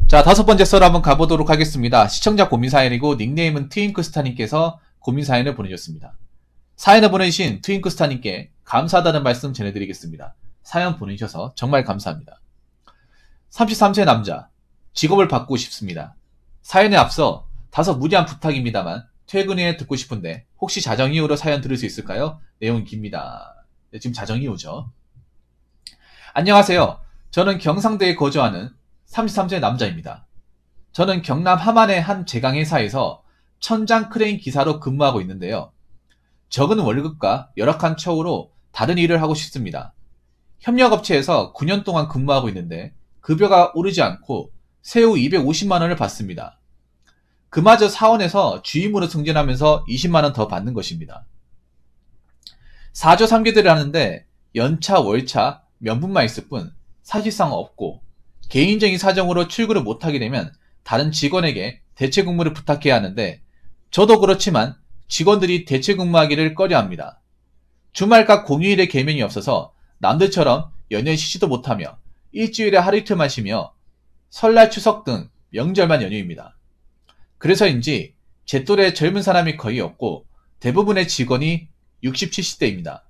자, 다섯 번째 썰 한번 가보도록 하겠습니다. 시청자 고민사연이고 닉네임은 트윙크스타님께서 고민사연을 보내주셨습니다. 사연을 보내주신 트윙크스타님께 감사하다는 말씀 전해드리겠습니다. 사연 보내주셔서 정말 감사합니다. 33세 남자, 직업을 바꾸고 싶습니다. 사연에 앞서 다소 무리한 부탁입니다만 퇴근 후에 듣고 싶은데 혹시 자정이후로 사연 들을 수 있을까요? 내용이 깁니다. 네, 지금 자정이후죠. 안녕하세요. 저는 경상도에 거주하는 33세 남자입니다. 저는 경남 함안의 한 제강회사에서 천장 크레인 기사로 근무하고 있는데요. 적은 월급과 열악한 처우로 다른 일을 하고 싶습니다. 협력업체에서 9년 동안 근무하고 있는데 급여가 오르지 않고 세후 250만원을 받습니다. 그마저 사원에서 주임으로 승진하면서 20만원 더 받는 것입니다. 4조 3개들을 하는데 연차, 월차, 명분만 있을 뿐 사실상 없고 개인적인 사정으로 출근을 못하게 되면 다른 직원에게 대체 근무를 부탁해야 하는데 저도 그렇지만 직원들이 대체 근무하기를 꺼려합니다. 주말과 공휴일에 개면이 없어서 남들처럼 연휴에 쉬지도 못하며 일주일에 하루 이틀만 쉬며 설날 추석 등 명절만 연휴입니다. 그래서인지 제 또래 젊은 사람이 거의 없고 대부분의 직원이 60, 70대입니다.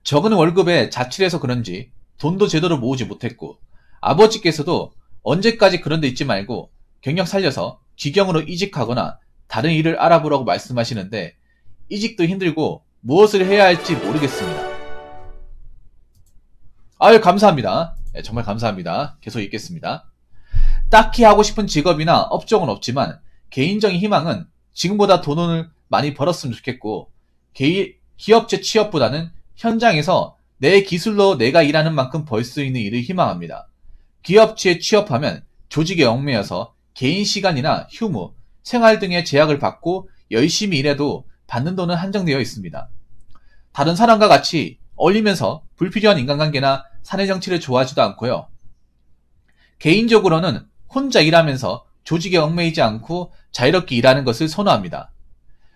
적은 월급에 자취해서 그런지 돈도 제대로 모으지 못했고 아버지께서도 언제까지 그런 데 있지 말고 경력 살려서 직영으로 이직하거나 다른 일을 알아보라고 말씀하시는데 이직도 힘들고 무엇을 해야 할지 모르겠습니다. 아유, 감사합니다. 네, 정말 감사합니다. 계속 읽겠습니다. 딱히 하고 싶은 직업이나 업종은 없지만 개인적인 희망은 지금보다 돈을 많이 벌었으면 좋겠고 기업체 취업보다는 현장에서 내 기술로 내가 일하는 만큼 벌 수 있는 일을 희망합니다. 기업체에 취업하면 조직에 얽매여서 개인 시간이나 휴무, 생활 등의 제약을 받고 열심히 일해도 받는 돈은 한정되어 있습니다. 다른 사람과 같이 어울리면서 불필요한 인간관계나 사내 정치를 좋아하지도 않고요. 개인적으로는 혼자 일하면서 조직에 얽매이지 않고 자유롭게 일하는 것을 선호합니다.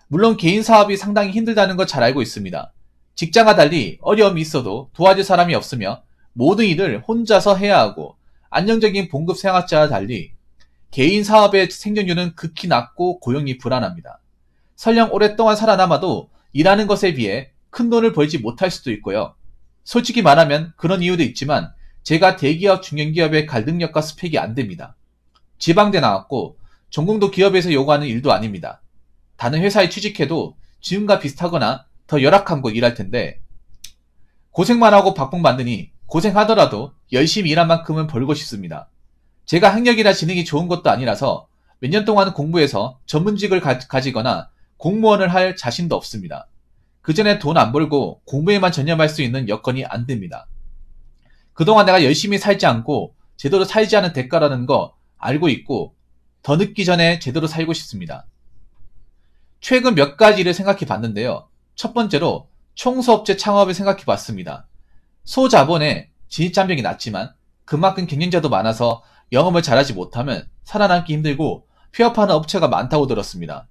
물론 개인 사업이 상당히 힘들다는 걸 잘 알고 있습니다. 직장과 달리 어려움이 있어도 도와줄 사람이 없으며 모든 일을 혼자서 해야 하고 안정적인 봉급 생활자와 달리 개인 사업의 생존율은 극히 낮고 고용이 불안합니다. 설령 오랫동안 살아남아도 일하는 것에 비해 큰 돈을 벌지 못할 수도 있고요. 솔직히 말하면 그런 이유도 있지만 제가 대기업, 중견기업의 갈등력과 스펙이 안 됩니다. 지방대 나왔고 전공도 기업에서 요구하는 일도 아닙니다. 다른 회사에 취직해도 지금과 비슷하거나 더 열악한 곳 일할 텐데 고생만 하고 박봉 받으니 고생하더라도 열심히 일한 만큼은 벌고 싶습니다. 제가 학력이나 지능이 좋은 것도 아니라서 몇 년 동안 공부해서 전문직을 가지거나 공무원을 할 자신도 없습니다. 그 전에 돈 안 벌고 공부에만 전념할 수 있는 여건이 안 됩니다. 그동안 내가 열심히 살지 않고 제대로 살지 않은 대가라는 거 알고 있고 더 늦기 전에 제대로 살고 싶습니다. 최근 몇 가지 일을 생각해 봤는데요. 첫 번째로 청소업체 창업을 생각해 봤습니다. 소자본에 진입장벽이 낮지만 그만큼 경쟁자도 많아서 영업을 잘하지 못하면 살아남기 힘들고 폐업하는 업체가 많다고 들었습니다.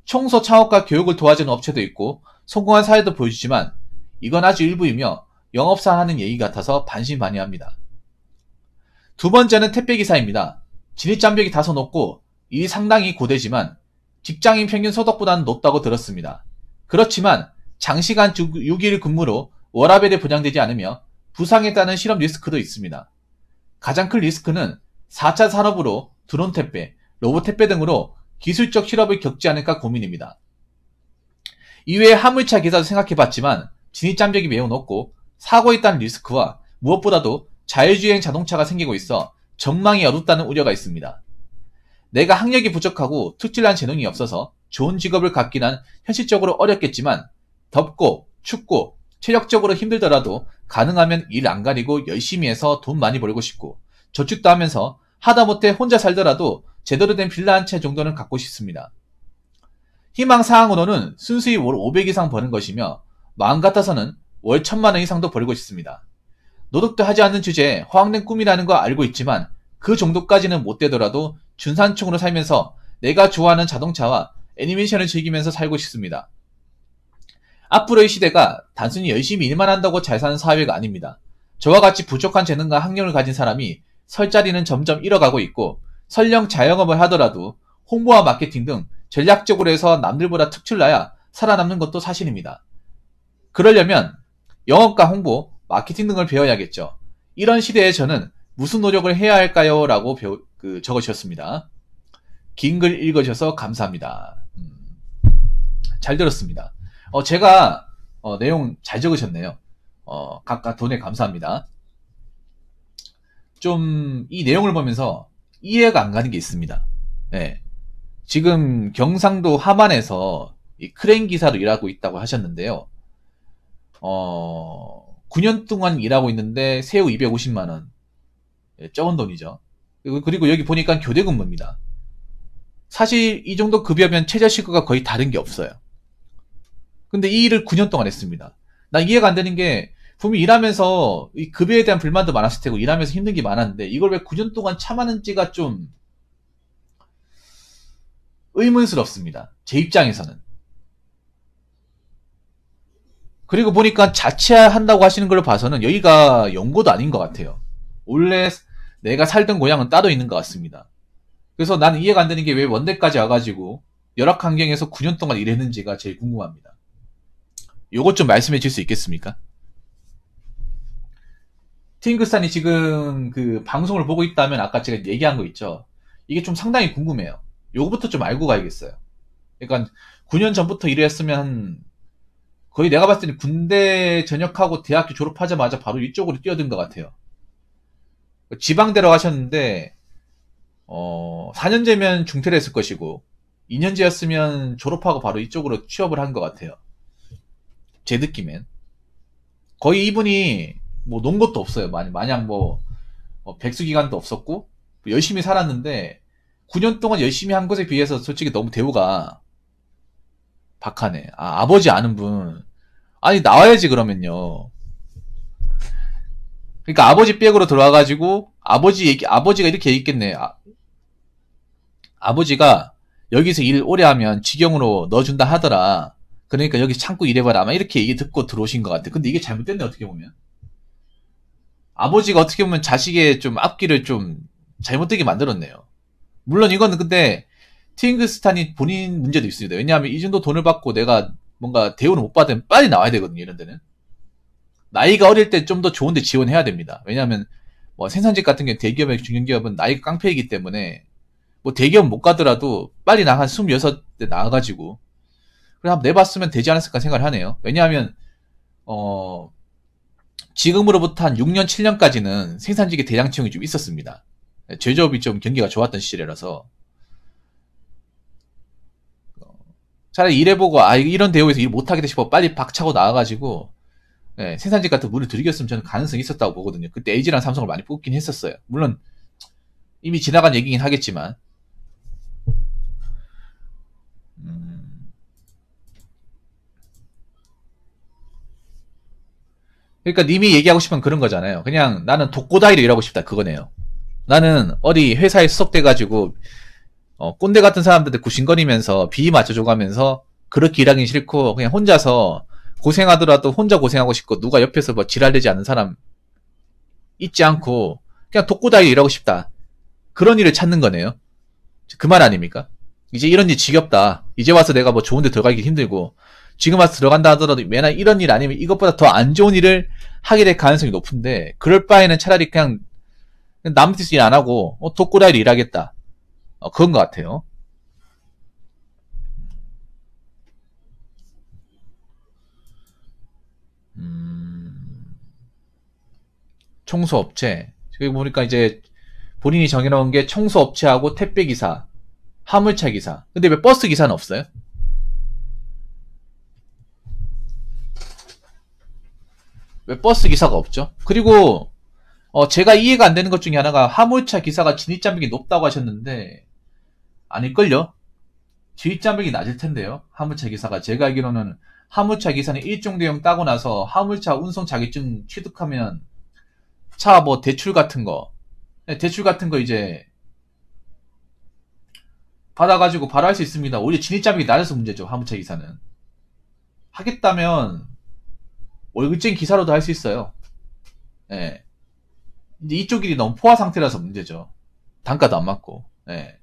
청소 창업과 교육을 도와주는 업체도 있고 성공한 사례도 보여주지만 이건 아주 일부이며 영업사 하는 얘기 같아서 반신반의합니다. 두 번째는 택배기사입니다. 진입장벽이 다소 높고 일이 상당히 고되지만 직장인 평균 소득보다는 높다고 들었습니다. 그렇지만 장시간 6일 근무로 워라밸이 보장되지 않으며 부상에 따른 실업 리스크도 있습니다. 가장 큰 리스크는 4차 산업으로 드론 택배, 로봇 택배 등으로 기술적 실업을 겪지 않을까 고민입니다. 이외에 화물차 기사도 생각해봤지만 진입장벽이 매우 높고 사고에 따른 리스크와 무엇보다도 자율주행 자동차가 생기고 있어 전망이 어둡다는 우려가 있습니다. 내가 학력이 부족하고 특출난 재능이 없어서 좋은 직업을 갖기란 현실적으로 어렵겠지만 덥고 춥고 체력적으로 힘들더라도 가능하면 일 안 가리고 열심히 해서 돈 많이 벌고 싶고 저축도 하면서 하다못해 혼자 살더라도 제대로 된 빌라 한 채 정도는 갖고 싶습니다. 희망사항으로는 순수히 월 500 이상 버는 것이며 마음 같아서는 월 1000만원 이상도 벌고 싶습니다. 노력도 하지 않는 주제에 허황된 꿈이라는 거 알고 있지만 그 정도까지는 못 되더라도 준산층으로 살면서 내가 좋아하는 자동차와 애니메이션을 즐기면서 살고 싶습니다. 앞으로의 시대가 단순히 열심히 일만 한다고 잘 사는 사회가 아닙니다. 저와 같이 부족한 재능과 학력을 가진 사람이 설 자리는 점점 잃어가고 있고 설령 자영업을 하더라도 홍보와 마케팅 등 전략적으로 해서 남들보다 특출나야 살아남는 것도 사실입니다. 그러려면 영업과 홍보, 마케팅 등을 배워야겠죠. 이런 시대에 저는 무슨 노력을 해야 할까요? 라고 적어주셨습니다. 긴 글 읽어주셔서 감사합니다. 잘 들었습니다. 제가 내용 잘 적으셨네요. 각각 돈에 감사합니다. 좀 이 내용을 보면서 이해가 안 가는 게 있습니다. 네. 지금 경상도 함안에서 이 크레인 기사로 일하고 있다고 하셨는데요. 9년 동안 일하고 있는데 세후 250만원. 적은 돈이죠. 그리고 여기 보니까 교대 근무입니다. 사실 이 정도 급여면 최저시급과 거의 다른 게 없어요. 근데 이 일을 9년 동안 했습니다. 난 이해가 안 되는 게 분명히 일하면서 이 급여에 대한 불만도 많았을 테고 일하면서 힘든 게 많았는데 이걸 왜 9년 동안 참았는지가 좀 의문스럽습니다. 제 입장에서는. 그리고 보니까 자취한다고 하시는 걸 봐서는 여기가 영고도 아닌 것 같아요. 원래 내가 살던 고향은 따로 있는 것 같습니다. 그래서 나는 이해가 안 되는 게 왜 원대까지 와가지고 열악 환경에서 9년 동안 일했는지가 제일 궁금합니다. 요것 좀 말씀해 줄 수 있겠습니까? 팅크스탄이 지금 그 방송을 보고 있다면 아까 제가 얘기한 거 있죠. 이게 좀 상당히 궁금해요. 요거부터 좀 알고 가야겠어요. 그러니까 9년 전부터 일을 했으면 거의 내가 봤을 때는 군대 전역하고 대학교 졸업하자마자 바로 이쪽으로 뛰어든 것 같아요. 지방대로 가셨는데 4년제면 중퇴를 했을 것이고 2년제였으면 졸업하고 바로 이쪽으로 취업을 한 것 같아요. 제 느낌엔. 거의 이분이 뭐 논 것도 없어요. 마냥 백수기간도 없었고 열심히 살았는데 9년 동안 열심히 한 것에 비해서 솔직히 너무 대우가 박하네. 아버지 아는 분. 아니 나와야지 그러면요. 그러니까 아버지 백으로 들어와가지고 아버지가 이렇게 얘기했겠네. 아버지가 여기서 일 오래 하면 직영으로 넣어준다 하더라. 그러니까 여기 참고 일해봐라. 아마 이렇게 얘기 듣고 들어오신 것 같아. 근데 이게 잘못됐네 어떻게 보면. 아버지가 어떻게 보면 자식의 좀 앞길을 좀 잘못되게 만들었네요. 물론 이거는 근데 팅크스탄이 본인 문제도 있습니다. 왜냐하면 이 정도 돈을 받고 내가 뭔가 대우를 못 받으면 빨리 나와야 되거든요. 이런 데는. 나이가 어릴 때 좀 더 좋은 데 지원해야 됩니다. 왜냐하면 뭐 생산직 같은 경우 대기업의 중견기업은 나이가 깡패이기 때문에 뭐 대기업 못 가더라도 빨리 나가 26대 나와가지고 그래 한번 내봤으면 되지 않았을까 생각을 하네요. 왜냐하면 지금으로부터 한 6년 7년까지는 생산직의 대량 채용이 좀 있었습니다. 제조업이 좀 경기가 좋았던 시절이라서 차라리 일해보고 이런 대우에서 일 못하겠다 싶어 빨리 박차고 나와가지고 생산직 같은 문을 들이겼으면 저는 가능성이 있었다고 보거든요. 그때 LG랑 삼성을 많이 뽑긴 했었어요. 물론 이미 지나간 얘기긴 하겠지만 그러니까 님이 얘기하고 싶은 그런 거잖아요. 그냥 나는 독고다이로 일하고 싶다 그거네요. 나는 어디 회사에 수속돼가지고 꼰대 같은 사람들한테 구신거리면서 비위 맞춰줘가면서 그렇게 일하기 싫고 그냥 혼자서 고생하더라도 혼자 고생하고 싶고 누가 옆에서 뭐 지랄되지 않는 사람 있지 않고 그냥 독고다이로 일하고 싶다. 그런 일을 찾는 거네요. 그 말 아닙니까? 이제 이런 일 지겹다. 이제 와서 내가 뭐 좋은 데 들어가기 힘들고 지금 와서 들어간다 하더라도 맨날 이런 일 아니면 이것보다 더 안 좋은 일을 하게 될 가능성이 높은데 그럴 바에는 차라리 그냥 남 뜻 일 안 하고 독고다이로 일하겠다. 그건 것 같아요. 청소업체. 여기 보니까 이제 본인이 정해놓은 게 청소업체하고 택배기사, 화물차기사. 근데 왜 버스기사는 없어요? 왜 버스기사가 없죠? 그리고 제가 이해가 안 되는 것 중에 하나가 화물차 기사가 진입장벽이 높다고 하셨는데 아닐걸요? 진입장벽이 낮을 텐데요. 화물차 기사가. 제가 알기로는 화물차 기사는 일종 대형 따고 나서 화물차 운송 자격증 취득하면 차 뭐 대출 같은 거 이제 받아가지고 바로 할 수 있습니다. 오히려 진입장벽이 낮아서 문제죠. 화물차 기사는. 하겠다면 월급쟁이 기사로도 할 수 있어요. 예. 이제 이쪽 길이 너무 포화 상태라서 문제죠. 단가도 안 맞고. 예.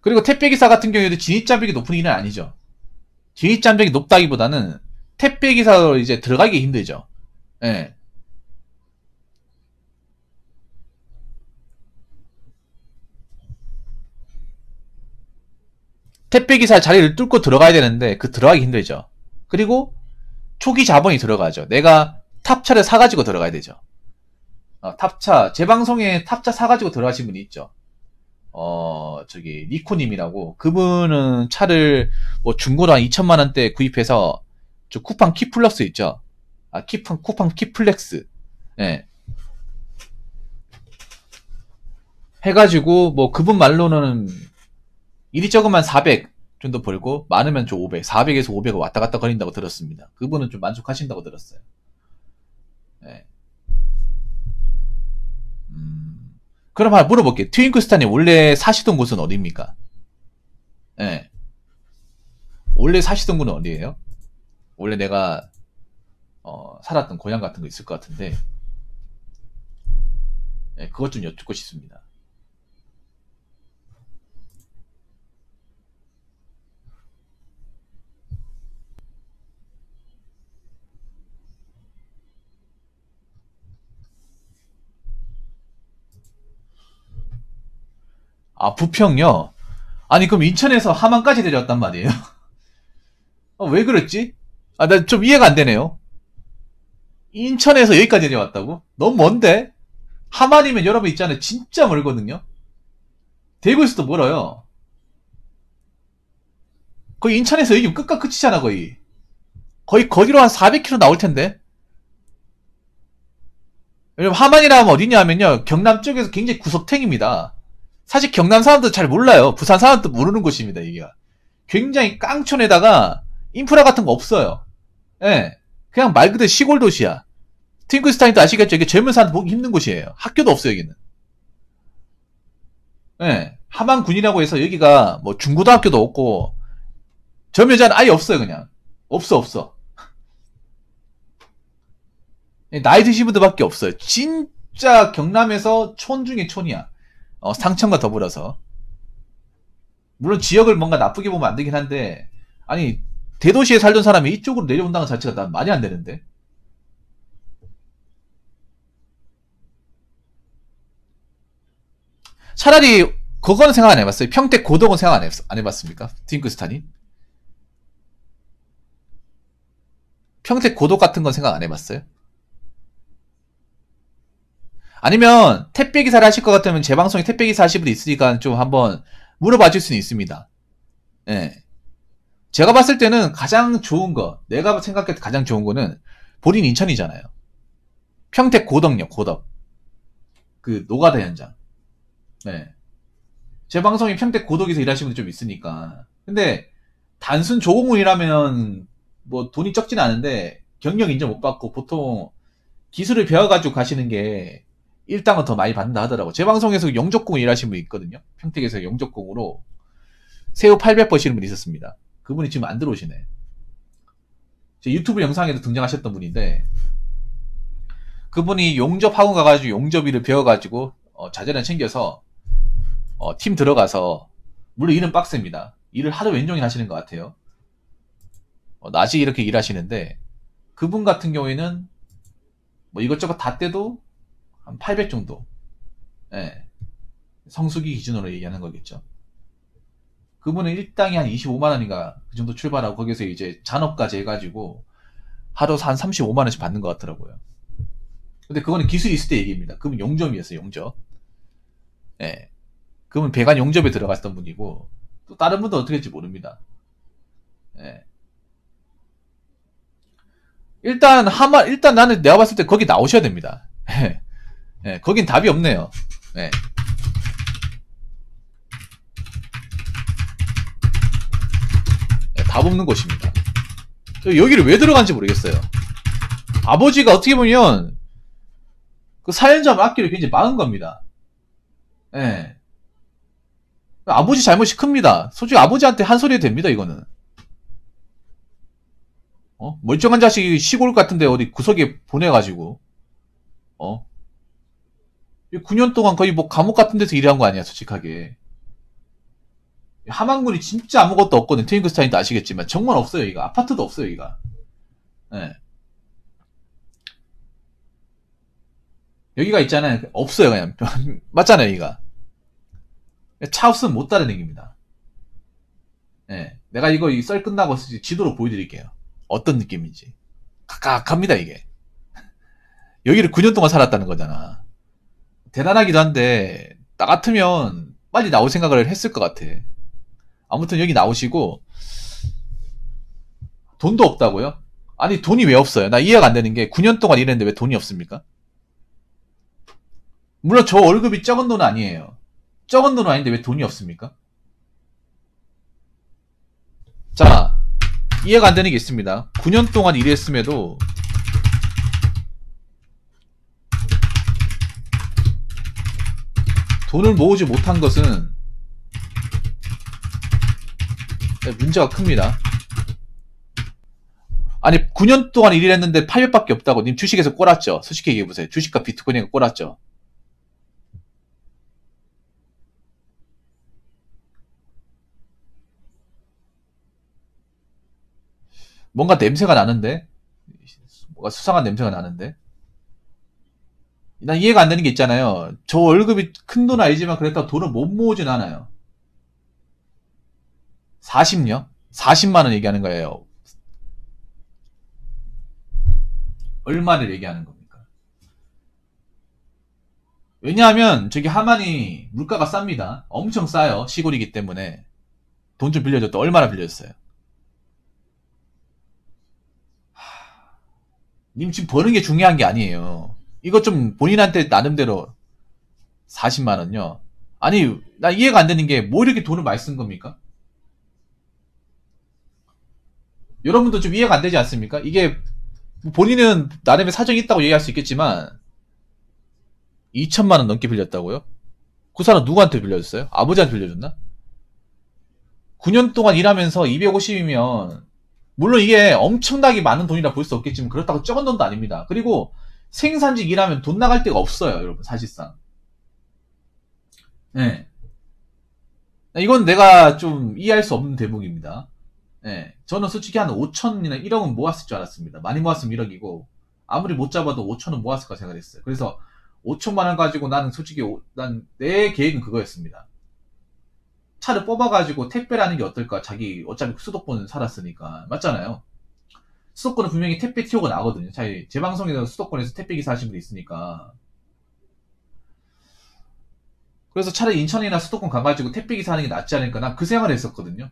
그리고 택배기사 같은 경우에도 진입장벽이 높은 일은 아니죠. 진입장벽이 높다기보다는 택배기사로 이제 들어가기 힘들죠. 예. 택배기사 자리를 뚫고 들어가야 되는데 그 들어가기 힘들죠. 그리고 초기 자본이 들어가죠. 내가 탑차를 사가지고 들어가야 되죠. 탑차, 제 방송에 탑차 사가지고 들어가신 분이 있죠. 저기 니코님이라고, 그분은 차를 뭐 중고로 한 2천만원대 구입해서 저 쿠팡 키플러스 있죠. 쿠팡 키플렉스, 예, 해가지고 뭐 그분 말로는 일이 적으면 400 정도 벌고 많으면 좀 500, 400에서 500을 왔다 갔다 거린다고 들었습니다. 그분은 좀 만족하신다고 들었어요. 예. 그럼 하나 물어볼게요. 트윙크스탄이 원래 사시던 곳은 어디입니까? 예. 원래 사시던 곳은 어디예요? 원래 내가 살았던 고향 같은 거 있을 것 같은데, 예, 그것 좀 여쭙고 싶습니다. 부평요? 아니, 그럼 인천에서 함안까지 내려왔단 말이에요? 왜 그랬지? 나 좀 이해가 안 되네요. 인천에서 여기까지 내려왔다고? 너무 먼데? 함안이면 여러분 있잖아요. 진짜 멀거든요? 대구에서도 멀어요. 거의 인천에서 여기 끝과 끝이잖아, 거의. 거기로 한 400km 나올 텐데? 왜냐면 함안이라면 어디냐면요. 경남 쪽에서 굉장히 구석탱입니다. 사실 경남 사람도 잘 몰라요. 부산 사람도 모르는 곳입니다, 이게. 굉장히 깡촌에다가 인프라 같은 거 없어요. 예. 그냥 말 그대로 시골 도시야. 팅크스타인도 아시겠죠? 이게 젊은 사람 보기 힘든 곳이에요. 학교도 없어요, 여기는. 예. 함안군이라고 해서 여기가 뭐 중고등학교도 없고, 젊은 여자는 아예 없어요, 그냥. 없어. 나이 드신 분들밖에 없어요. 진짜 경남에서 촌 중에 촌이야. 상천과 더불어서. 물론 지역을 뭔가 나쁘게 보면 안 되긴 한데, 아니, 대도시에 살던 사람이 이쪽으로 내려온다는 자체가 난 말이 안 되는데. 차라리 그거는 생각 안 해봤어요. 평택 고덕은 생각 안 해봤습니까? 딩크스탄이? 평택 고덕 같은 건 생각 안 해봤어요? 아니면 택배기사를 하실 것 같으면 제 방송에 택배기사 하실 분이 있으니까 좀 한번 물어봐 줄 수는 있습니다. 예. 제가 봤을 때는 가장 좋은 거, 내가 생각할 때 가장 좋은 거는 본인 인천이잖아요. 평택 고덕역, 고덕. 그 노가다 현장. 네. 제 방송이 평택 고덕에서 일하시는 분이 좀 있으니까. 근데 단순 조공훈이라면 뭐 돈이 적진 않은데 경력 인정 못 받고 보통 기술을 배워가지고 가시는 게 일당은 더 많이 받는다 하더라고. 제 방송에서 영접공을 일하시는 분이 있거든요. 평택에서 영접공으로 새우 800 버시는 분이 있었습니다. 그분이 지금 안 들어오시네. 제 유튜브 영상에도 등장하셨던 분인데, 그분이 용접 학원 가가지고 용접일을 배워가지고 자재를 챙겨서 팀 들어가서, 물론 일은 빡셉니다. 일을 하루 왼종일 하시는 것 같아요. 낮에 이렇게 일하시는데, 그분 같은 경우에는 뭐 이것저것 다 떼도 한 800 정도. 예. 성수기 기준으로 얘기하는 거겠죠. 그분은 일당이 한 25만원인가 그 정도 출발하고 거기서 이제 잔업까지 해가지고 하루 한 35만원씩 받는 것 같더라고요. 근데 그거는 기술이 있을 때 얘기입니다. 그분 용접이었어요, 용접. 예. 그분 배관 용접에 들어갔던 분이고, 또 다른 분도 어떻게 될지 모릅니다. 예. 일단 나는 내가 봤을 때 거기 나오셔야 됩니다. 예. 예. 거긴 답이 없네요. 예. 답 없는 곳입니다. 여기를 왜 들어간지 모르겠어요. 아버지가 어떻게 보면 그 사연자 맡기를 굉장히 막은 겁니다. 예. 아버지 잘못이 큽니다. 솔직히 아버지한테 한 소리 해도 됩니다, 이거는. 멀쩡한 자식이 시골 같은데 어디 구석에 보내가지고, 9년 동안 거의 뭐 감옥 같은 데서 일한 거 아니야, 솔직하게. 함안군이 진짜 아무것도 없거든. 트윙크스타인도 아시겠지만. 정말 없어요, 여기가. 아파트도 없어요, 여기가. 예. 여기가 있잖아요. 없어요, 그냥. 맞잖아요, 여기가. 차 없으면 못 따라다닙니다. 예. 내가 이거 이 썰 끝나고 지도로 보여드릴게요. 어떤 느낌인지. 각각합니다, 이게. 여기를 9년 동안 살았다는 거잖아. 대단하기도 한데, 나 같으면 빨리 나올 생각을 했을 것 같아. 아무튼 여기 나오시고, 돈도 없다고요? 아니, 돈이 왜 없어요? 나 이해가 안 되는 게 9년 동안 일했는데 왜 돈이 없습니까? 물론 저 월급이 적은 돈은 아니에요. 적은 돈은 아닌데 왜 돈이 없습니까? 자, 이해가 안 되는 게 있습니다. 9년 동안 일했음에도 돈을 모으지 못한 것은 문제가 큽니다. 아니 9년 동안 일했는데 800밖에 없다고 님 주식에서 꼴았죠? 솔직히 얘기해보세요. 주식과 비트코인에서 꼴았죠? 뭔가 냄새가 나는데? 뭔가 수상한 냄새가 나는데? 난 이해가 안 되는 게 있잖아요. 저 월급이 큰 돈은 아니지만 그렇다고 돈을 못 모으진 않아요. 40요? 40만원 얘기하는 거예요. 얼마를 얘기하는 겁니까? 왜냐하면 저기 하만이 물가가 쌉니다. 엄청 싸요. 시골이기 때문에. 돈 좀 빌려줬다. 얼마나 빌려줬어요? 님 지금 버는 게 중요한 게 아니에요. 이거 좀 본인한테 나름대로 40만원요? 아니, 나 이해가 안 되는 게 뭐 이렇게 돈을 많이 쓴 겁니까? 여러분도 좀 이해가 안 되지 않습니까? 이게 본인은 나름의 사정이 있다고 얘기할 수 있겠지만 2천만원 넘게 빌렸다고요? 그 사람 누구한테 빌려줬어요? 아버지한테 빌려줬나? 9년 동안 일하면서 250이면 물론 이게 엄청나게 많은 돈이라 볼 수 없겠지만 그렇다고 적은 돈도 아닙니다. 그리고 생산직 일하면 돈 나갈 데가 없어요, 여러분. 사실상. 네. 이건 내가 좀 이해할 수 없는 대목입니다. 네. 저는 솔직히 한 5천이나 1억은 모았을 줄 알았습니다. 많이 모았으면 1억이고 아무리 못 잡아도 5천은 모았을 까 생각했어요. 그래서 5천만 원 가지고 나는 솔직히 난 내 계획은 그거였습니다. 차를 뽑아가지고 택배라는 게 어떨까? 자기 어차피 수도권 살았으니까 맞잖아요. 수도권은 분명히 택배 티오가 나거든요. 제 방송에서 수도권에서 택배 기사 하신 분이 있으니까. 그래서 차라리 인천이나 수도권 가가지고 택배 기사 하는 게 낫지 않을까? 난 그 생각을 했었거든요.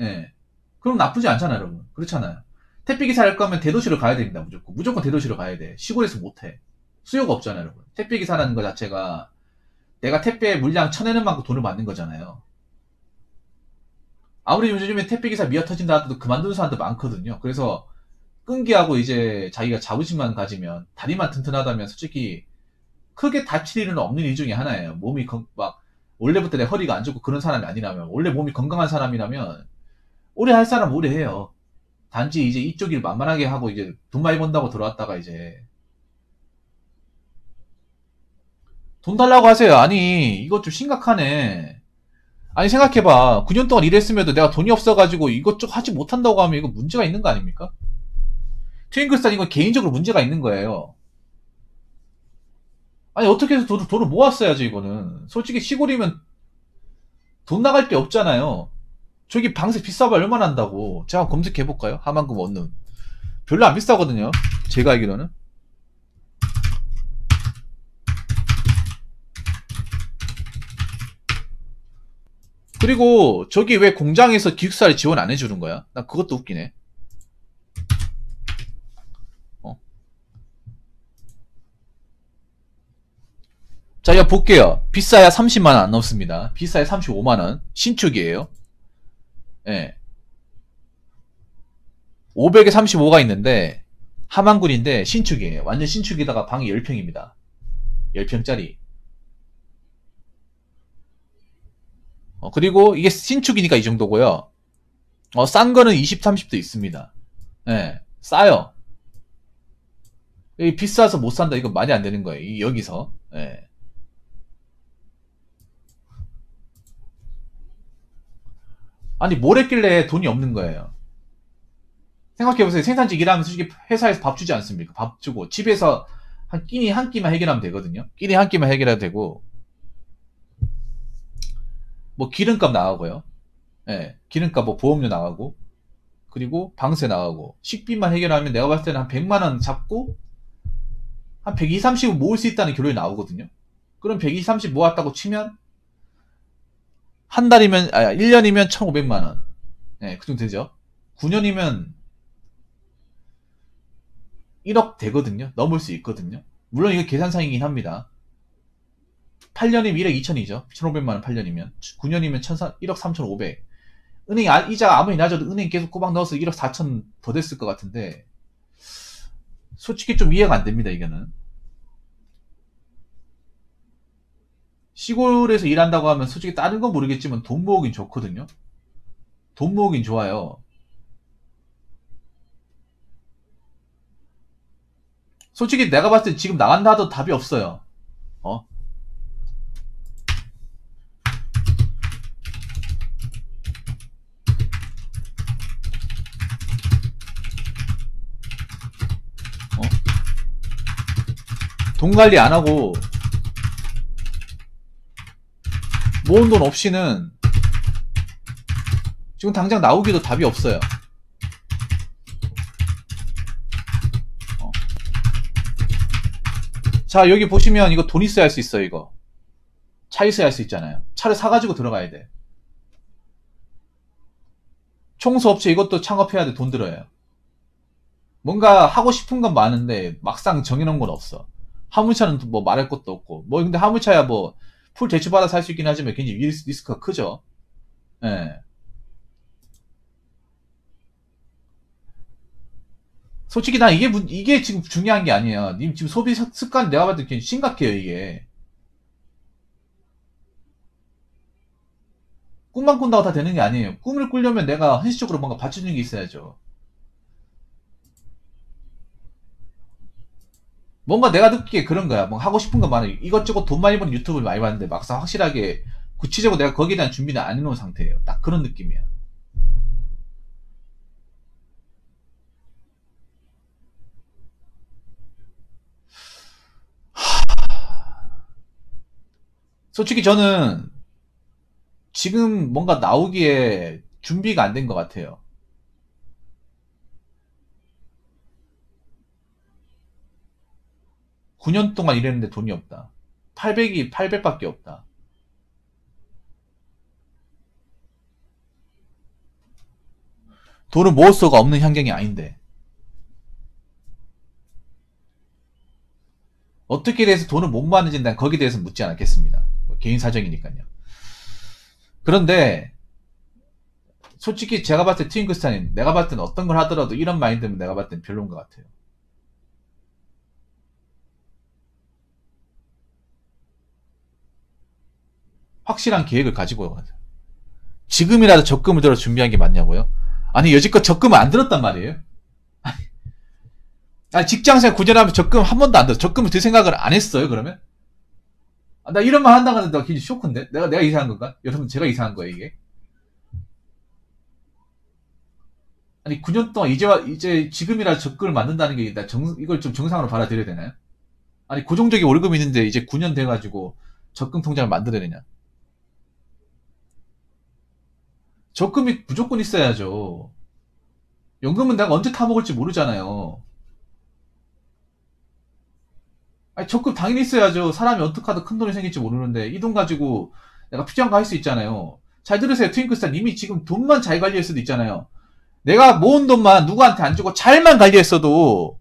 예. 그럼 나쁘지 않잖아요, 여러분. 그렇잖아요. 택배 기사 할 거면 대도시로 가야 됩니다, 무조건. 무조건 대도시로 가야 돼. 시골에서 못 해. 수요가 없잖아요, 여러분. 택배 기사라는 거 자체가 내가 택배 물량 쳐내는 만큼 돈을 받는 거잖아요. 아무리 요즘에 택배 기사 미어 터진다 하더라도 그만두는 사람도 많거든요. 그래서 끈기하고 이제 자기가 자부심만 가지면 다리만 튼튼하다면 솔직히 크게 다칠 일은 없는 일 중에 하나예요. 몸이 막 원래부터 내 허리가 안 좋고 그런 사람이 아니라면 원래 몸이 건강한 사람이라면 오래 할 사람 오래 해요. 단지 이제 이쪽 일 만만하게 하고 이제 돈 많이 번다고 들어왔다가 이제 돈 달라고 하세요. 아니 이거 좀 심각하네. 아니 생각해봐. 9년 동안 일했음에도 내가 돈이 없어가지고 이것저것 하지 못한다고 하면 이거 문제가 있는 거 아닙니까? 트윙글스탄 이건 개인적으로 문제가 있는 거예요. 아니 어떻게 해서 돈을 모았어야지 이거는. 솔직히 시골이면 돈 나갈 데 없잖아요. 저기 방세 비싸봐 얼마나 한다고. 제가 검색해볼까요? 하만금 원룸. 별로 안 비싸거든요. 제가 알기로는. 그리고 저기 왜 공장에서 기숙사를 지원 안 해주는 거야? 나 그것도 웃기네. 자, 이거 볼게요. 비싸야 30만원 안 넘습니다. 비싸야 35만원. 신축이에요. 예. 500에 35가 있는데, 하만군인데, 신축이에요. 완전 신축에다가 방이 10평입니다. 10평짜리. 그리고 이게 신축이니까 이 정도고요. 싼 거는 20, 30도 있습니다. 예. 싸요. 여기 비싸서 못 산다. 이거 말이 안 되는 거예요. 여기서. 예. 아니, 뭘 했길래 돈이 없는 거예요. 생각해보세요. 생산직 일하면 솔직히 회사에서 밥 주지 않습니까? 밥 주고 집에서 끼니 한 끼만 해결하면 되거든요. 끼니 한 끼만 해결해도 되고, 뭐 기름값 나가고요. 예, 기름값 뭐 보험료 나가고, 그리고 방세 나가고, 식비만 해결하면 내가 봤을 때는 한 100만 원 잡고 한 120, 30은 모을 수 있다는 결론이 나오거든요. 그럼 120, 30 모았다고 치면 한 달이면 1년이면 1,500만 원. 예, 그 정도 되죠. 9년이면 1억 되거든요. 넘을 수 있거든요. 물론 이거 계산상이긴 합니다. 8년이면 1억 2천이죠. 1,500만 원 8년이면. 9년이면 1억 3,500. 은행 이자가 아무리 낮아도 은행 계속 꼬박 넣어서 1억 4천 더 됐을 것 같은데, 솔직히 좀 이해가 안 됩니다, 이거는. 시골에서 일한다고 하면 솔직히 다른 건 모르겠지만 돈 모으긴 좋거든요. 돈 모으긴 좋아요. 솔직히 내가 봤을 때 지금 나간다 하도 답이 없어요. 어? 어? 돈 관리 안 하고 모은 돈 없이는 지금 당장 나오기도 답이 없어요. 자, 여기 보시면 이거 돈 있어야 할 수 있어요, 이거. 차 있어야 할 수 있잖아요. 차를 사가지고 들어가야 돼. 청소업체 이것도 창업해야 돼. 돈 들어요. 뭔가 하고 싶은 건 많은데 막상 정해놓은 건 없어. 화물차는 뭐 말할 것도 없고. 뭐 근데 화물차야 뭐 풀 대출받아 살 수 있긴 하지만 굉장히 리스크가 크죠. 예. 솔직히 난 이게 지금 중요한 게 아니에요. 님 지금 소비 습관 내가 봤을 때 굉장히 심각해요, 이게. 꿈만 꾼다고 다 되는 게 아니에요. 꿈을 꾸려면 내가 현실적으로 뭔가 받쳐주는 게 있어야죠. 뭔가 내가 느끼기에 그런 거야. 뭐 하고 싶은 거 많아. 이것저것 돈 많이 버는 유튜브를 많이 봤는데 막상 확실하게 구체적으로 내가 거기에 대한 준비는 안 해놓은 상태예요. 딱 그런 느낌이야. 솔직히 저는 지금 뭔가 나오기에 준비가 안 된 것 같아요. 9년 동안 일했는데 돈이 없다. 800밖에 없다. 돈을 모을 수가 없는 환경이 아닌데. 어떻게 돼서 돈을 못 모았는지 난 거기에 대해서 묻지 않았겠습니다. 개인 사정이니까요. 그런데 솔직히 제가 봤을 때 트윙크스타님, 내가 봤을 때는 어떤 걸 하더라도 이런 마인드면 내가 봤을 때는 별로인 것 같아요. 확실한 계획을 가지고 가세요. 지금이라도 적금을 들어 준비한 게 맞냐고요? 아니 여지껏 적금을 안 들었단 말이에요. 아니 직장생활 9년 하면 적금 한 번도 안 들어. 적금을 들 생각을 안 했어요 그러면? 나 이런 말 한다고 하는데 나 굉장히 쇼크인데? 내가 이상한 건가? 여러분 제가 이상한 거예요 이게? 아니 9년 동안 이제 지금이라 적금을 만든다는 게 이걸 좀 정상으로 받아들여야 되나요? 아니 고정적인 월급이 있는데 이제 9년 돼가지고 적금 통장을 만들어야 되냐? 적금이 무조건 있어야죠. 연금은 내가 언제 타먹을지 모르잖아요. 아니 적금 당연히 있어야죠. 사람이 어떻게 하다 큰 돈이 생길지 모르는데 이 돈 가지고 내가 필요한 거 할 수 있잖아요. 잘 들으세요 트윙크스타 님이 지금 돈만 잘 관리할 수도 있잖아요. 내가 모은 돈만 누구한테 안 주고 잘만 관리했어도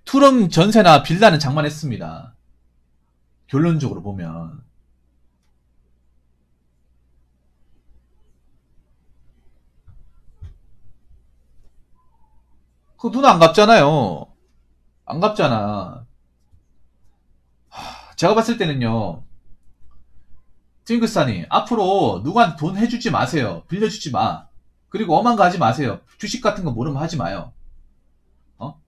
투룸 전세나 빌라는 장만했습니다. 결론적으로 보면 그 눈 안 갚잖아요. 안 갚잖아. 제가 봤을 때는요. 트윙크스타님 앞으로 누구한테 돈 해주지 마세요. 빌려주지 마. 그리고 엄한 거 하지 마세요. 주식 같은 거 모르면 하지 마요. 어?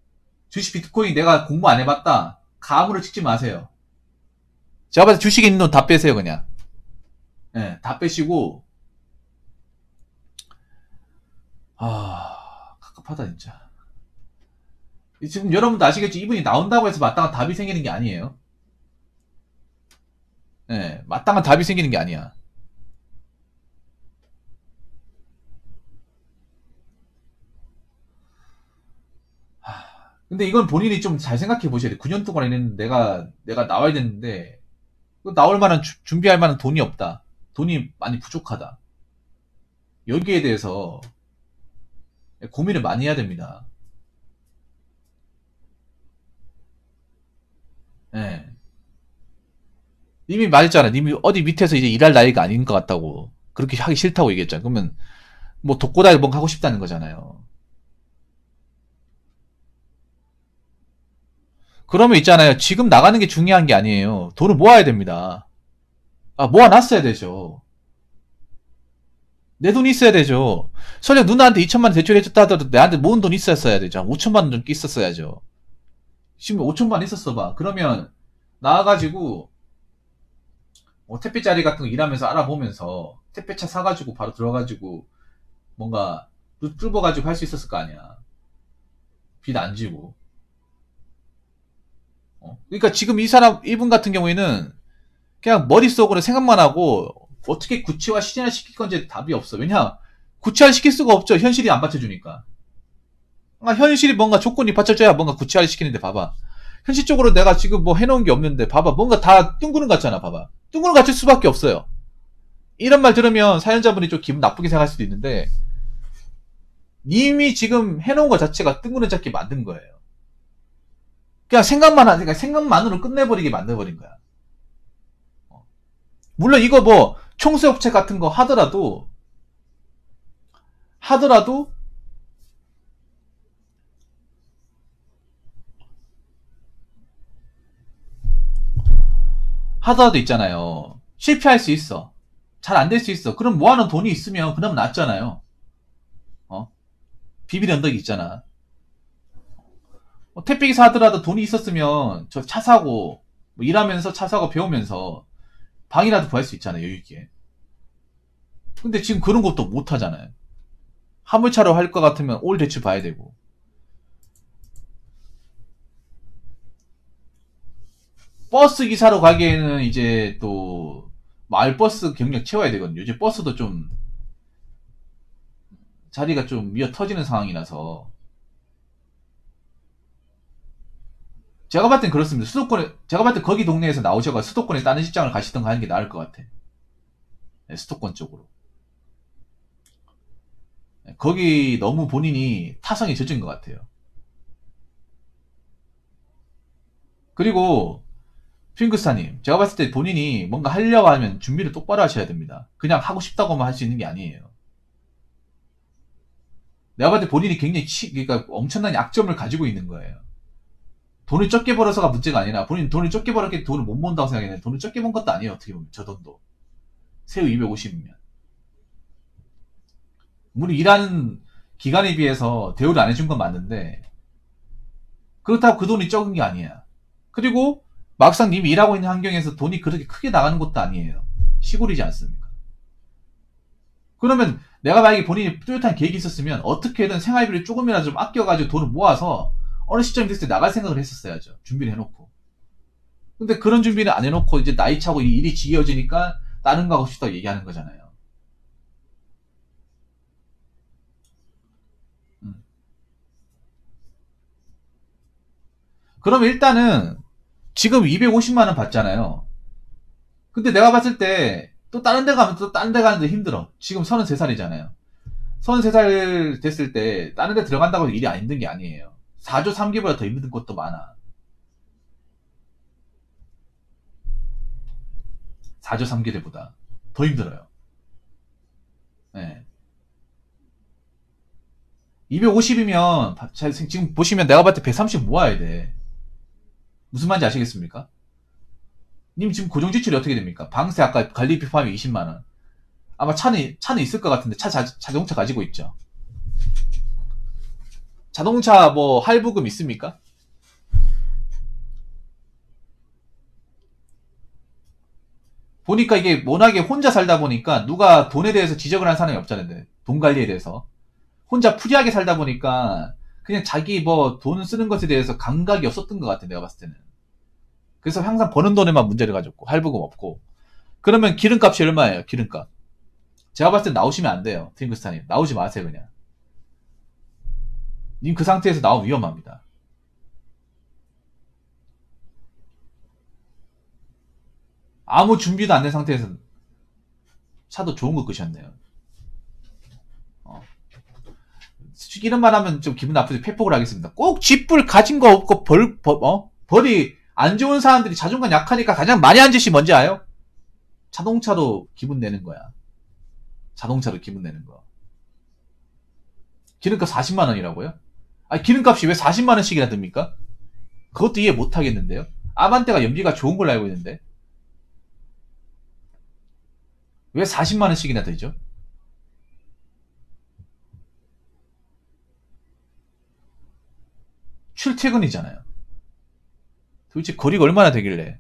주식 비트코인 내가 공부 안 해봤다. 감으로 찍지 마세요. 제가 봤을 때 주식에 있는 돈 다 빼세요, 그냥. 예, 다 빼시고, 갑갑하다, 진짜. 지금 여러분도 아시겠죠? 이분이 나온다고 해서 마땅한 답이 생기는 게 아니에요. 예, 마땅한 답이 생기는 게 아니야. 근데 이건 본인이 좀 잘 생각해 보셔야 돼. 9년 동안 했는데 내가 나와야 되는데, 나올 만한, 준비할 만한 돈이 없다. 돈이 많이 부족하다. 여기에 대해서 고민을 많이 해야 됩니다. 예. 님이 말했잖아. 님이 어디 밑에서 이제 일할 나이가 아닌 것 같다고. 그렇게 하기 싫다고 얘기했잖아. 그러면, 뭐, 독고다이 뭔가 하고 싶다는 거잖아요. 그러면 있잖아요. 지금 나가는 게 중요한 게 아니에요. 돈을 모아야 됩니다. 모아놨어야 되죠. 내 돈이 있어야 되죠. 설령 누나한테 2천만 원 대출해줬다 하더라도 내한테 모은 돈 있었어야 되죠. 5천만 원 정도 있었어야죠. 지금 5천만 원 있었어 봐. 그러면 나와가지고 택배짜리 같은 거 일하면서 알아보면서 택배차 사가지고 바로 들어가지고 뭔가 뚫어가지고 할 수 있었을 거 아니야. 빚 안 지고. 그러니까 지금 이분 같은 경우에는 그냥 머릿속으로 생각만 하고 어떻게 구체화 실현시킬 건지 답이 없어. 왜냐? 구체화 시킬 수가 없죠. 현실이 안 받쳐주니까. 현실이 뭔가 조건이 받쳐줘야 뭔가 구체화를 시키는데 봐봐. 현실적으로 내가 지금 뭐 해놓은 게 없는데 봐봐. 뭔가 다 뜬구름 같잖아. 봐봐. 뜬구름 같을 수밖에 없어요. 이런 말 들으면 사연자분이 좀 기분 나쁘게 생각할 수도 있는데 님이 지금 해놓은 것 자체가 뜬구름 잡게 만든 거예요. 그냥 생각만 생각만으로 끝내버리게 만들어버린 거야. 물론 이거 뭐 청소업체 같은 거 하더라도 있잖아요. 실패할 수 있어. 잘 안 될 수 있어. 그럼 모아놓은 돈이 있으면 그나마 낫잖아요. 비밀 언덕이 있잖아. 택배기사 하더라도 돈이 있었으면 저 차 사고 뭐 일하면서 차 사고 배우면서 방이라도 구할 수 있잖아요. 여유있게. 근데 지금 그런 것도 못 하잖아요. 화물차로 할 것 같으면 올 대출 봐야 되고. 버스 기사로 가기에는 이제 또 마을버스 경력 채워야 되거든요. 요즘 버스도 좀 자리가 좀 미어 터지는 상황이라서 제가 봤을 땐 그렇습니다. 제가 봤을 때 거기 동네에서 나오셔가 수도권에 다른 직장을 가시던가 하는 게 나을 것 같아. 네, 수도권 쪽으로. 네, 거기 너무 본인이 타성에 젖은 것 같아요. 그리고 핑크스타님, 제가 봤을 때 본인이 뭔가 하려고 하면 준비를 똑바로 하셔야 됩니다. 그냥 하고 싶다고만 할 수 있는 게 아니에요. 내가 봤을 때 본인이 굉장히 그러니까 엄청난 약점을 가지고 있는 거예요. 돈을 적게 벌어서가 문제가 아니라 본인 돈을 적게 벌었기 때문에 돈을 못 모은다고 생각했는데 돈을 적게 번 것도 아니에요. 어떻게 보면 저 돈도 새우 250이면 물론 일하는 기간에 비해서 대우를 안 해준 건 맞는데 그렇다고 그 돈이 적은 게 아니야. 그리고 막상 님이 일하고 있는 환경에서 돈이 그렇게 크게 나가는 것도 아니에요. 시골이지 않습니까? 그러면 내가 만약에 본인이 뚜렷한 계획이 있었으면 어떻게든 생활비를 조금이라도 좀 아껴가지고 돈을 모아서 어느 시점이 됐을 때 나갈 생각을 했었어야죠. 준비를 해놓고. 근데 그런 준비를 안 해놓고 이제 나이 차고 일이 지겨워지니까 다른 거 하고 싶다고 얘기하는 거잖아요. 그럼 일단은 지금 250만원 받잖아요. 근데 내가 봤을 때 또 다른 데 가면 또 다른 데 가는데 힘들어. 지금 33살이잖아요. 33살 됐을 때 다른 데 들어간다고 해서 일이 안 힘든 게 아니에요. 4조 3기보다 더 힘든 것도 많아. 4조 3기들보다 더 힘들어요. 네. 250이면 지금 보시면 내가 봤을 때 130 모아야 돼. 무슨 말인지 아시겠습니까? 님 지금 고정지출이 어떻게 됩니까? 방세 아까 관리비 포함이 20만원. 아마 차는 있을 것 같은데, 자동차 가지고 있죠. 자동차 뭐 할부금 있습니까? 보니까 이게 워낙에 혼자 살다 보니까 누가 돈에 대해서 지적을 한 사람이 없잖아요. 돈 관리에 대해서. 혼자 프리하게 살다 보니까 그냥 자기 뭐 돈 쓰는 것에 대해서 감각이 없었던 것 같아, 내가 봤을 때는. 그래서 항상 버는 돈에만 문제를 가졌고, 할부금 없고. 그러면 기름값이 얼마예요, 기름값? 제가 봤을 때 나오시면 안 돼요, 트윙크스타님. 나오지 마세요, 그냥. 님 그 상태에서 나오면 위험합니다. 아무 준비도 안 된 상태에서 차도 좋은 거 끄셨네요. 어. 솔직히 이런 말 하면 좀 기분 나쁘지 회폭을 하겠습니다. 꼭 쥐뿔 가진 거 없고 벌이 안 좋은 사람들이 자존감 약하니까 가장 많이 한 짓이 뭔지 아요? 자동차로 기분 내는 거야. 자동차로 기분 내는 거. 기름값 40만 원이라고요? 아니, 기름값이 왜 40만 원씩이나 듭니까? 그것도 이해 못 하겠는데요? 아반떼가 연비가 좋은 걸로 알고 있는데. 왜 40만 원씩이나 들죠? 출퇴근이잖아요. 도대체 거리가 얼마나 되길래.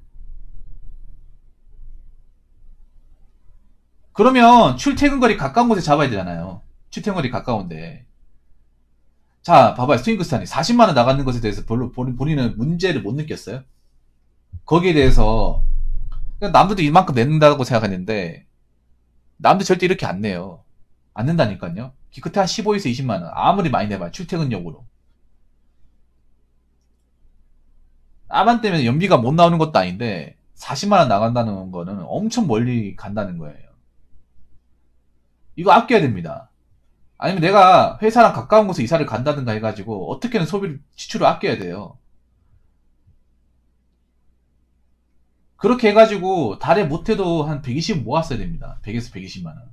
그러면 출퇴근 거리 가까운 곳에 잡아야 되잖아요. 출퇴근 거리 가까운데. 자, 봐봐요. 스윙크스탄이 40만원 나가는 것에 대해서 별로 본인은 문제를 못 느꼈어요. 거기에 대해서 남들도 이만큼 낸다고 생각했는데 남들 절대 이렇게 안 내요. 안 낸다니까요. 기껏해 한 15에서 20만원. 아무리 많이 내봐요. 출퇴근용으로. 아반 때문에 연비가 못 나오는 것도 아닌데 40만원 나간다는 거는 엄청 멀리 간다는 거예요. 이거 아껴야 됩니다. 아니면 내가 회사랑 가까운 곳에 이사를 간다든가 해가지고 어떻게든 지출을 아껴야 돼요. 그렇게 해가지고 달에 못해도 한 120 모았어야 됩니다. 100에서 120만원.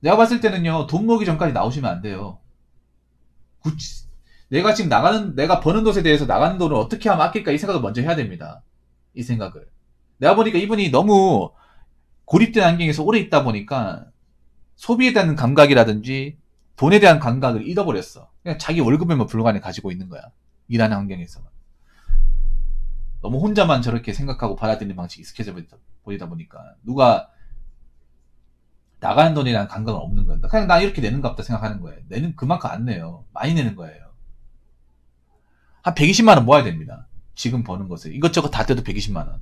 내가 봤을 때는요, 돈 모으기 전까지 나오시면 안 돼요. 내가 지금 내가 버는 돈에 대해서 나가는 돈을 어떻게 하면 아낄까 이 생각을 먼저 해야 됩니다. 이 생각을. 내가 보니까 이분이 너무 고립된 환경에서 오래 있다 보니까 소비에 대한 감각이라든지 돈에 대한 감각을 잃어버렸어. 그냥 자기 월급에만 불과하게 가지고 있는 거야. 일하는 환경에서. 너무 혼자만 저렇게 생각하고 받아들이는 방식이 익숙해져 버리다 보니까 누가 나가는 돈에 대한 감각은 없는 거야. 그냥 나 이렇게 내는가 보다 생각하는 거예요. 내는 그만큼 안 내요. 많이 내는 거예요. 한 120만원 모아야 됩니다. 지금 버는 것을. 이것저것 다 떼도 120만원.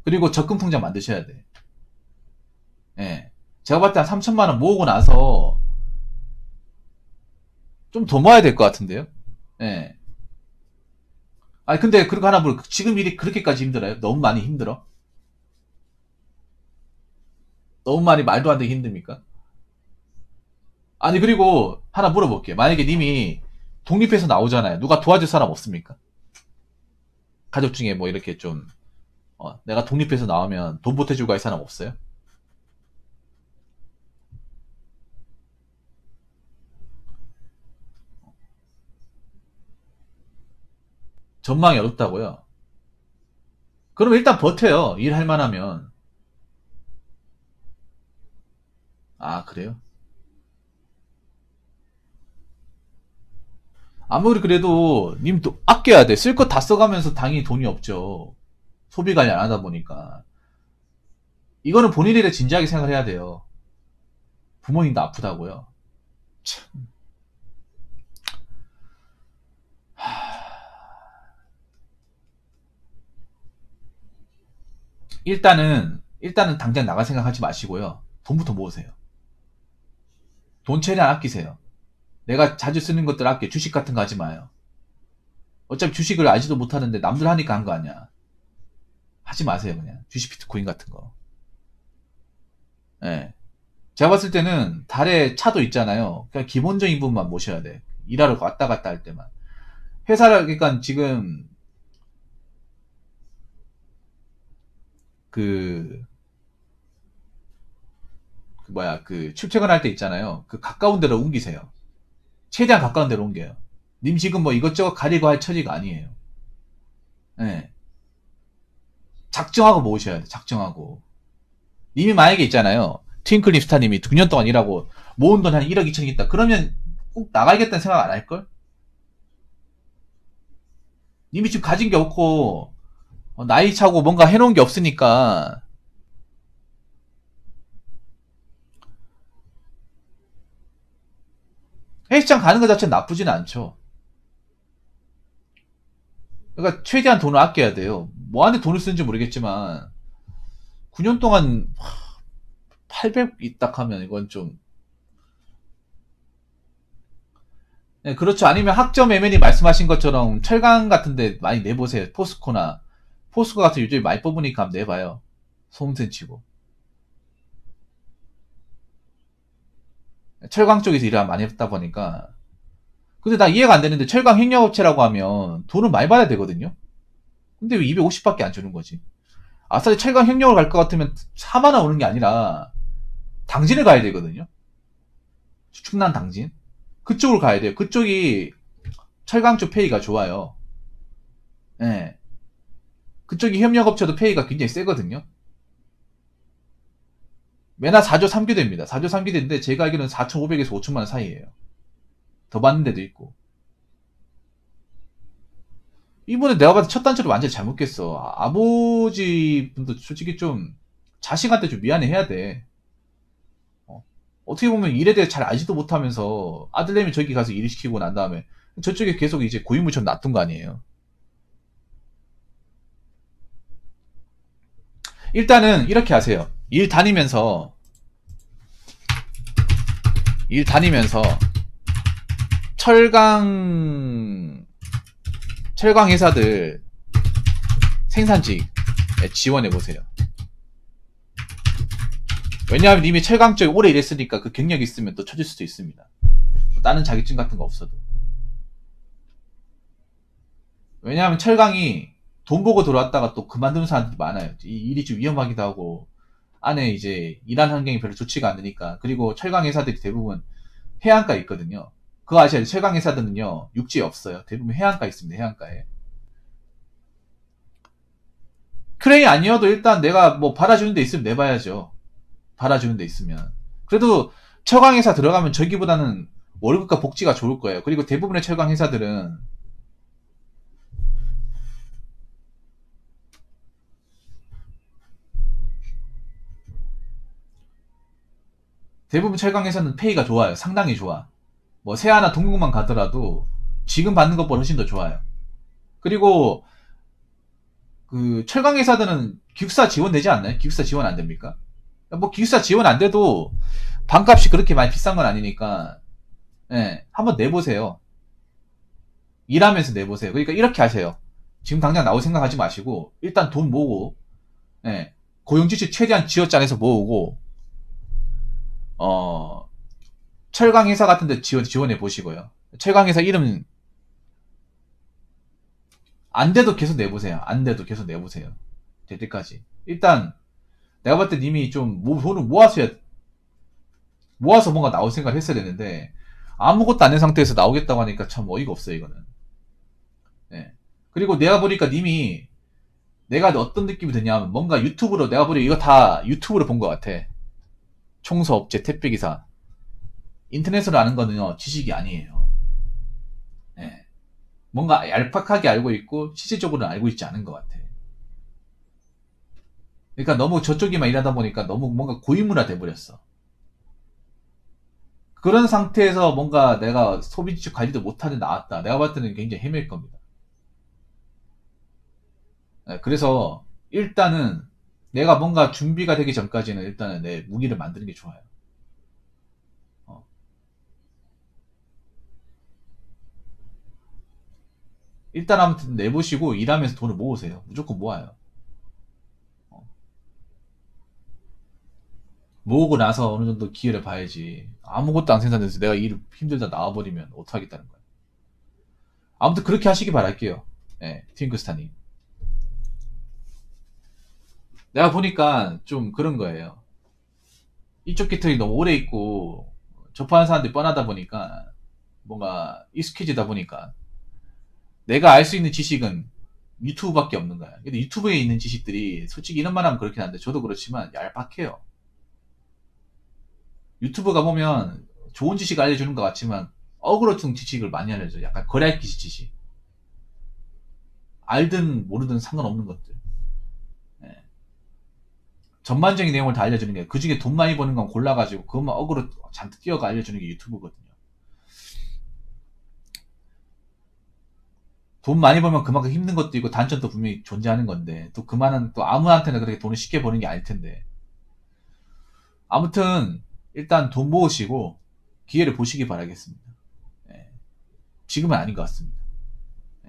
그리고 적금 통장 만드셔야 돼. 예. 제가 봤을 때 한 3천만원 모으고 나서 좀 더 모아야 될 것 같은데요. 예. 아니 근데 그렇게 하나 물어. 지금 일이 그렇게까지 힘들어요? 너무 많이 힘들어? 너무 많이 말도 안 되게 힘듭니까? 아니 그리고 하나 물어볼게요. 만약에 님이 독립해서 나오잖아요. 누가 도와줄 사람 없습니까? 가족 중에 뭐 이렇게 좀 내가 독립해서 나오면 돈 보태주고 할 사람 없어요? 전망이 어렵다고요? 그럼 일단 버텨요. 일할 만하면. 아, 그래요? 아무리 그래도 님도 아껴야 돼. 쓸 것 다 써가면서 당연히 돈이 없죠. 소비 관리 안 하다 보니까. 이거는 본인에 대해 진지하게 생각을 해야 돼요. 부모님도 아프다고요. 참. 일단은 당장 나갈 생각하지 마시고요. 돈부터 모으세요. 돈 최대한 아끼세요. 내가 자주 쓰는 것들 아껴. 주식 같은 거 하지 마요. 어차피 주식을 알지도 못하는데 남들 하니까 한 거 아니야. 하지 마세요, 그냥. 주식 비트코인 같은 거. 예. 제가 봤을 때는 달에 차도 있잖아요. 그냥 기본적인 부분만 모셔야 돼. 일하러 왔다 갔다 할 때만. 회사를, 그러니까 지금, 그, 출퇴근할 때 있잖아요. 그 가까운 데로 옮기세요. 최대한 가까운 데로 옮겨요. 님 지금 뭐 이것저것 가리고 할 처지가 아니에요. 예. 작정하고 모으셔야 돼. 작정하고. 님이 만약에 있잖아요. 트윙클립스타님이 9년 동안 일하고 모은 돈 한 1억 2천이 있다. 그러면 꼭 나가야겠다는 생각 안 할걸? 님이 지금 가진 게 없고 나이 차고 뭔가 해놓은 게 없으니까 헬스장 가는 것 자체는 나쁘진 않죠. 그러니까 최대한 돈을 아껴야 돼요. 뭐 안에 돈을 쓰는지 모르겠지만 9년 동안 800 있다 하면 이건 좀 네, 그렇죠. 아니면 학점 MN이 말씀하신 것처럼 철강 같은데 많이 내보세요. 포스코나 포스코 같은 요즘에 많이 뽑으니까 한번 내봐요. 소문센 치고 철강 쪽에서 일을 많이 했다 보니까 근데 나 이해가 안 되는데 철강 행력업체라고 하면 돈을 많이 받아야 되거든요. 근데 왜 250밖에 안 주는 거지? 아싸리 철강 행력을 갈 것 같으면 4만 원 오는 게 아니라 당진을 가야 되거든요. 충남 당진. 그쪽으로 가야 돼요. 그쪽이 철강 쪽 페이가 좋아요. 예. 네. 그쪽이 협력업체도 페이가 굉장히 세거든요. 매나 4조 3교대입니다. 4조 3교대인데 제가 알기로는 4,500에서 5천만 원 사이에요. 더 받는 데도 있고. 이번에 내가 봤을 때 첫 단추를 완전히 잘못 깼어. 아버지 분도 솔직히 좀 자식한테 좀 미안해 해야 돼. 어떻게 보면 일에 대해 잘 알지도 못하면서 아들내미 저기 가서 일 시키고 난 다음에 저쪽에 계속 이제 고인물처럼 놔둔 거 아니에요. 일단은 이렇게 하세요. 일 다니면서 철강 회사들 생산직에 지원해 보세요. 왜냐하면 이미 철강 쪽에 오래 일했으니까 그 경력이 있으면 또 쳐줄 수도 있습니다. 다른 자격증 같은 거 없어도. 왜냐하면 철강이 돈 보고 들어왔다가 또 그만두는 사람들이 많아요. 이 일이 좀 위험하기도 하고 안에 이제 일한 환경이 별로 좋지가 않으니까. 그리고 철강 회사들이 대부분 해안가에 있거든요. 그거 아시죠? 철강 회사들은요 육지에 없어요. 대부분 해안가에 있습니다. 해안가에. 크레인이 아니어도 일단 내가 뭐 받아주는 데 있으면 내봐야죠. 받아주는 데 있으면. 그래도 철강 회사 들어가면 저기보다는 월급과 복지가 좋을 거예요. 그리고 대부분의 철강 회사들은 철강 회사는 페이가 좋아요. 상당히 좋아. 뭐 세아나 동국만 가더라도 지금 받는 것보다 훨씬 더 좋아요. 그리고 그 철강 회사들은 기숙사 지원되지 않나요? 기숙사 지원 안 됩니까? 뭐 기숙사 지원 안 돼도 방값이 그렇게 많이 비싼 건 아니니까 예, 한번 내보세요. 일하면서 내보세요. 그러니까 이렇게 하세요. 지금 당장 나올 생각하지 마시고 일단 돈 모으고 예, 고용지수 최대한 지어짜내서 모으고 철강 회사 같은 데 지원해 보시고요. 철강 회사 이름 안 돼도 계속 내보세요. 안 돼도 계속 내보세요. 될 때까지. 일단 내가 봤을 때 님이 좀 돈을 모아서 뭔가 나올 생각을 했어야 되는데 아무것도 안 된 상태에서 나오겠다고 하니까 참 어이가 없어요. 이거는. 네. 그리고 내가 보니까 님이 내가 어떤 느낌이 드냐면 뭔가 유튜브로 내가 보니 이거 다 유튜브로 본 것 같아. 청소업체, 택배기사. 인터넷으로 아는 거는요 지식이 아니에요. 네. 뭔가 얄팍하게 알고 있고 실질적으로는 알고 있지 않은 것 같아. 그러니까 너무 저쪽에만 일하다 보니까 너무 뭔가 고인물화 돼버렸어. 그런 상태에서 뭔가 내가 소비지 관리도 못하는 나왔다. 내가 봤을 때는 굉장히 헤맬 겁니다. 네, 그래서 일단은 내가 뭔가 준비가 되기 전까지는 일단은 내 무기를 만드는 게 좋아요. 일단 아무튼 내보시고 일하면서 돈을 모으세요. 무조건 모아요. 모으고 나서 어느 정도 기회를 봐야지. 아무것도 안 생산돼서 내가 일 힘들다 나와버리면 어떡하겠다는 거야. 아무튼 그렇게 하시기 바랄게요. 네, 팅크스타님. 내가 보니까 좀 그런 거예요. 이쪽 깃털이 너무 오래 있고 접하는 사람들이 뻔하다 보니까 뭔가 익숙해지다 보니까 내가 알 수 있는 지식은 유튜브밖에 없는 거야. 근데 유튜브에 있는 지식들이 솔직히 이런 말 하면 그렇긴 한데 저도 그렇지만 얄팍해요. 유튜브가 보면 좋은 지식 알려주는 것 같지만 어그로충 지식을 많이 알려줘요. 약간 거래기 지식. 알든 모르든 상관없는 것들. 예. 전반적인 내용을 다 알려주는 게, 그 중에 돈 많이 버는 건 골라가지고 그것만 어그로 잔뜩 띄어가 알려주는 게 유튜브거든요. 돈 많이 벌면 그만큼 힘든 것도 있고 단점도 분명히 존재하는 건데, 또 그만한, 또 아무한테나 그렇게 돈을 쉽게 버는 게 아닐 텐데. 아무튼 일단 돈 모으시고 기회를 보시기 바라겠습니다. 예. 지금은 아닌 것 같습니다.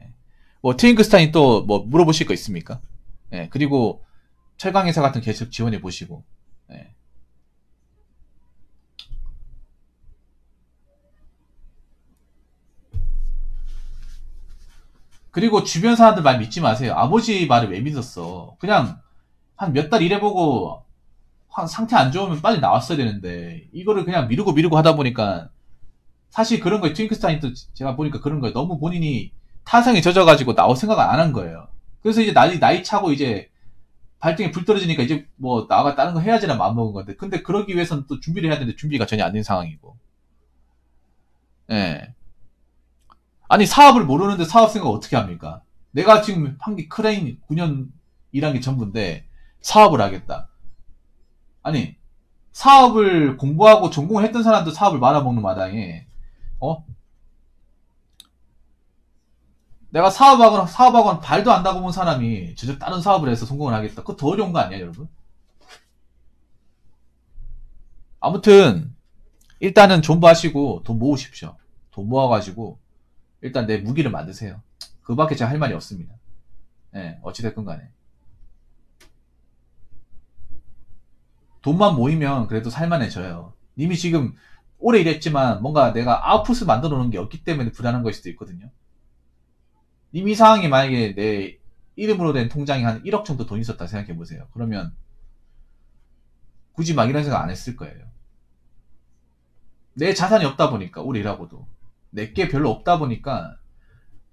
예. 뭐 트윙크스타인 또 뭐 물어보실 거 있습니까? 예. 그리고 철강회사 같은 계속 지원해 보시고. 예. 그리고 주변 사람들 말 믿지 마세요. 아버지 말을 왜 믿었어? 그냥 한 몇 달 일해보고 상태 안 좋으면 빨리 나왔어야 되는데, 이거를 그냥 미루고 하다 보니까, 사실 그런 거에 트윙크스타인도 제가 보니까 그런 거에 너무 본인이 타성에 젖어가지고 나올 생각을 안 한 거예요. 그래서 이제 나이 차고 이제 발등에 불 떨어지니까 이제 뭐 나가 다른 거 해야지라 마음먹은 건데, 근데 그러기 위해서는 또 준비를 해야 되는데 준비가 전혀 안 된 상황이고. 예. 아니, 사업을 모르는데 사업 생각 어떻게 합니까? 내가 지금 한 게 크레인 9년 일한 게 전부인데 사업을 하겠다. 아니, 사업을 공부하고 전공을 했던 사람도 사업을 말아먹는 마당에, 어? 내가 사업학원 발도 안 닦아본 사람이 저저 다른 사업을 해서 성공을 하겠다. 그거 더 어려운 거 아니야, 여러분? 아무튼 일단은 존버하시고 돈 모으십시오. 돈 모아가지고 일단 내 무기를 만드세요. 그밖에 제가 할 말이 없습니다. 예, 어찌됐건 간에. 돈만 모이면 그래도 살만해져요. 님이 지금 오래 일했지만 뭔가 내가 아웃풋을 만들어 놓은 게 없기 때문에 불안한 걸 수도 있거든요. 님 이 상황에 만약에 내 이름으로 된 통장에 한 1억 정도 돈 있었다 생각해 보세요. 그러면 굳이 막 이런 생각 안 했을 거예요. 내 자산이 없다 보니까, 오래 일하고도 내게 별로 없다 보니까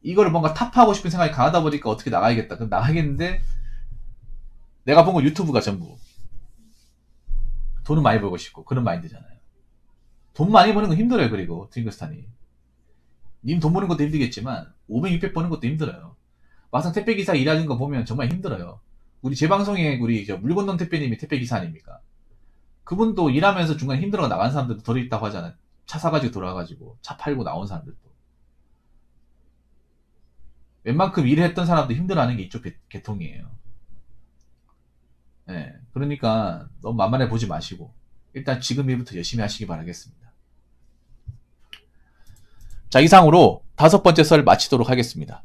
이거를 뭔가 탑하고 싶은 생각이 강하다 보니까 어떻게 나가야겠다. 그럼 나가겠는데, 내가 본 건 유튜브가 전부. 돈을 많이 벌고 싶고 그런 마인드잖아요. 돈 많이 버는 건 힘들어요. 그리고 트윙크스탄이 님 돈 버는 것도 힘들겠지만 500, 600 버는 것도 힘들어요. 막상 택배기사 일하는 거 보면 정말 힘들어요. 우리 제 방송에 우리 물 건너 택배님이 택배기사 아닙니까? 그분도 일하면서 중간에 힘들어 나간 사람들도 덜 있다고 하잖아요. 차 사가지고 돌아가지고 차 팔고 나온 사람들도. 웬만큼 일을 했던 사람도 힘들어하는 게 이쪽 계통이에요. 네, 그러니까 너무 만만해 보지 마시고 일단 지금 일부터 열심히 하시기 바라겠습니다. 자, 이상으로 5번째 썰 마치도록 하겠습니다.